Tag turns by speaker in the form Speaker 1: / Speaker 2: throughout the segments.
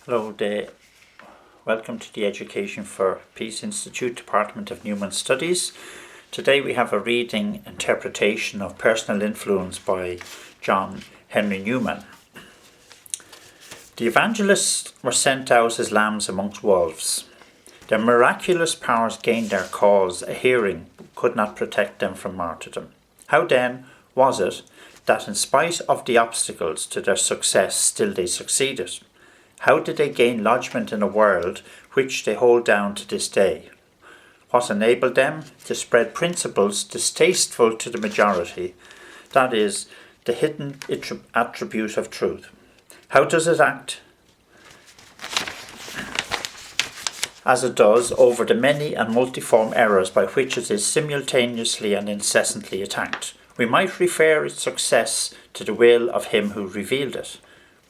Speaker 1: Hello there. Welcome to the Education for Peace Institute, Department of Newman Studies. Today we have a reading interpretation of Personal Influence by Henry Newman. The evangelists were sent out as lambs amongst wolves. Their miraculous powers gained their cause a hearing, but could not protect them from martyrdom. How then was it that in spite of the obstacles to their success still they succeeded? How did they gain lodgment in a world which they hold down to this day? What enabled them to spread principles distasteful to the majority, that is, the hidden attribute of truth? How does it act as it does over the many and multiform errors by which it is simultaneously and incessantly attacked? We might refer its success to the will of him who revealed it,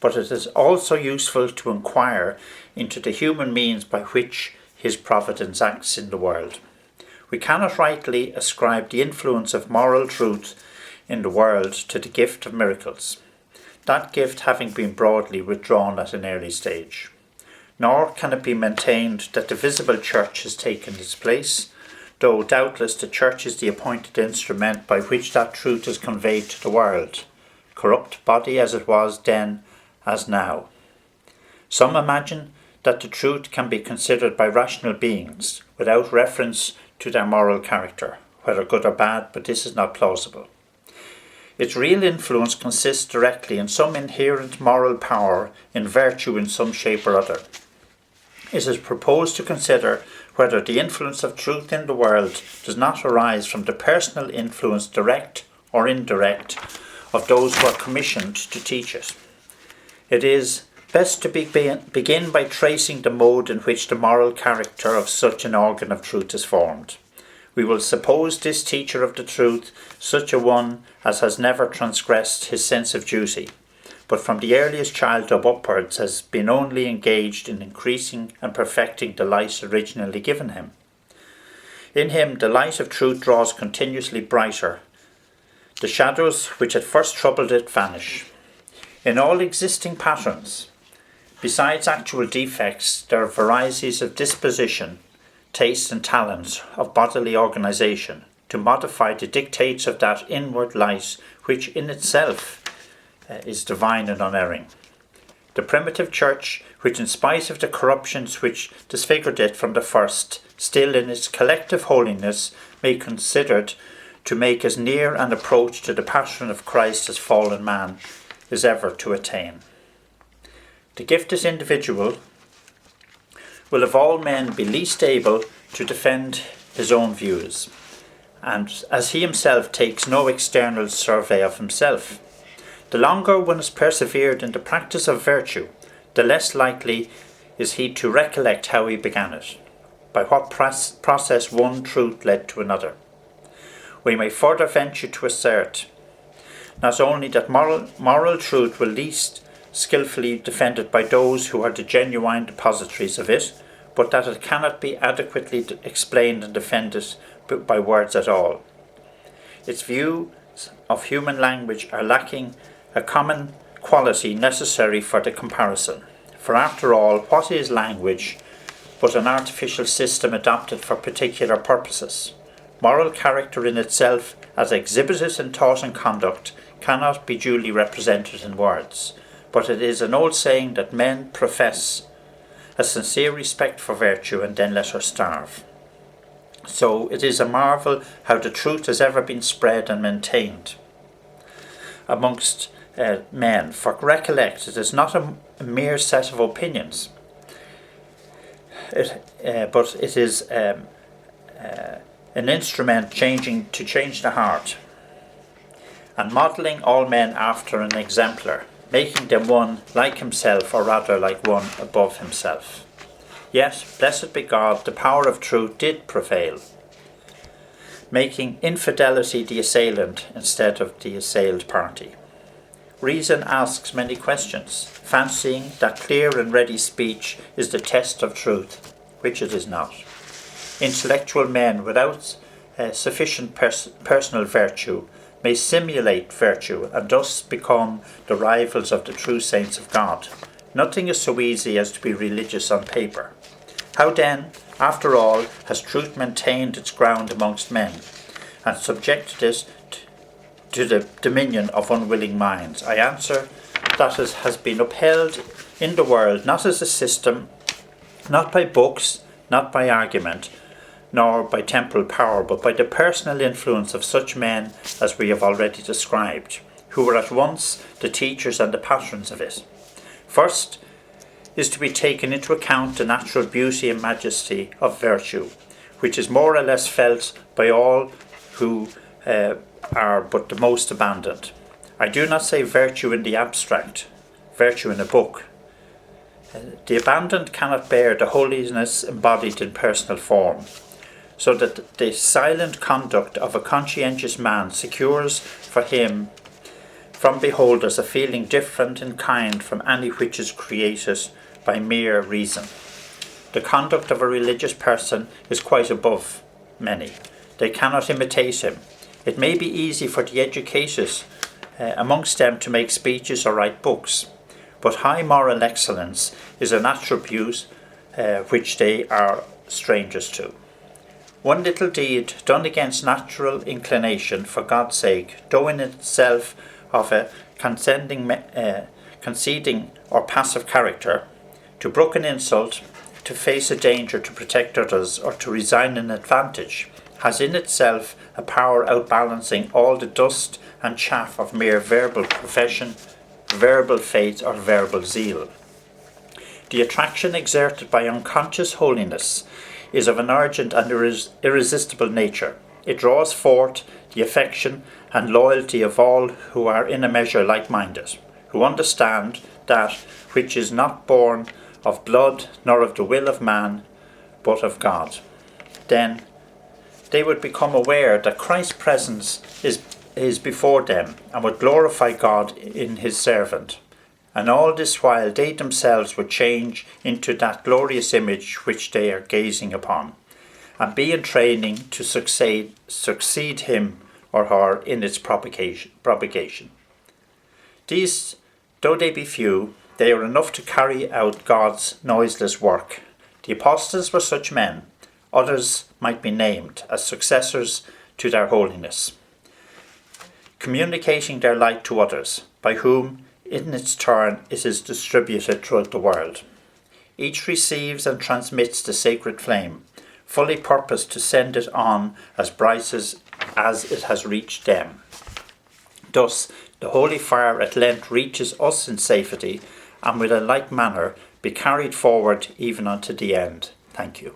Speaker 1: but it is also useful to inquire into the human means by which his providence acts in the world. We cannot rightly ascribe the influence of moral truth in the world to the gift of miracles, that gift having been broadly withdrawn at an early stage. Nor can it be maintained that the visible church has taken its place, though doubtless the church is the appointed instrument by which that truth is conveyed to the world, corrupt body as it was then as now. Some imagine that the truth can be considered by rational beings without reference to their moral character, whether good or bad, but this is not plausible. Its real influence consists directly in some inherent moral power, in virtue in some shape or other. It is proposed to consider whether the influence of truth in the world does not arise from the personal influence, direct or indirect, of those who are commissioned to teach it. It is best to begin by tracing the mode in which the moral character of such an organ of truth is formed. We will suppose this teacher of the truth such a one as has never transgressed his sense of duty, but from the earliest childhood upwards has been only engaged in increasing and perfecting the light originally given him. In him the light of truth draws continuously brighter. The shadows which at first troubled it vanish. In all existing patterns, besides actual defects, there are varieties of disposition, taste and talent, of bodily organization, to modify the dictates of that inward light which in itself is divine and unerring. The primitive church, which in spite of the corruptions which disfigured it from the first, still in its collective holiness may be considered to make as near an approach to the passion of Christ as fallen man is ever to attain. The gifted individual will of all men be least able to defend his own views, and as he himself takes no external survey of himself. The longer one has persevered in the practice of virtue, the less likely is he to recollect how he began it, by what process one truth led to another. We may further venture to assert not only that moral truth will least skillfully defended by those who are the genuine depositaries of it, but that it cannot be adequately explained and defended by words at all. Its views of human language are lacking a common quality necessary for the comparison. For after all, what is language but an artificial system adopted for particular purposes? Moral character in itself, as exhibited in thought and conduct, cannot be duly represented in words, but it is an old saying that men profess a sincere respect for virtue and then let her starve. So it is a marvel how the truth has ever been spread and maintained amongst men, for recollect, it is not a mere set of opinions, but it is an instrument to change the heart, and modelling all men after an exemplar, making them one like himself, or rather like one above himself. Yet, blessed be God, the power of truth did prevail, making infidelity the assailant instead of the assailed party. Reason asks many questions, fancying that clear and ready speech is the test of truth, which it is not. Intellectual men without sufficient personal virtue may simulate virtue and thus become the rivals of the true saints of God, Nothing is so easy as to be religious on paper. How then, after all, has truth maintained its ground amongst men, and subjected it to the dominion of unwilling minds? I answer that it has been upheld in the world not as a system, not by books, not by argument, nor by temporal power, but by the personal influence of such men as we have already described, who were at once the teachers and the patrons of it. First is to be taken into account the natural beauty and majesty of virtue, which is more or less felt by all who are but the most abandoned. I do not say virtue in the abstract, virtue in a book. The abandoned cannot bear the holiness embodied in personal form, so that the silent conduct of a conscientious man secures for him from beholders a feeling different in kind from any which is created by mere reason. The conduct of a religious person is quite above many. They cannot imitate him. It may be easy for the educated amongst them to make speeches or write books, but high moral excellence is an attribute which they are strangers to. One little deed done against natural inclination for God's sake, though in itself of a conceding or passive character, to brook an insult, to face a danger to protect others, or to resign an advantage, has in itself a power outbalancing all the dust and chaff of mere verbal profession, verbal faith, or verbal zeal. The attraction exerted by unconscious holiness is of an urgent and irresistible nature. It draws forth the affection and loyalty of all who are in a measure like-minded, who understand that which is not born of blood nor of the will of man, but of God. Then they would become aware that Christ's presence is before them, and would glorify God in his servant. And all this while they themselves would change into that glorious image which they are gazing upon, and be in training to succeed him or her in its propagation. These, though they be few, they are enough to carry out God's noiseless work. The apostles were such men. Others might be named as successors to their holiness, communicating their light to others, by whom in its turn it is distributed throughout the world. Each receives and transmits the sacred flame, fully purposed to send it on as bright as it has reached them. Thus, the holy fire at length reaches us in safety, and will in like manner be carried forward even unto the end. Thank you.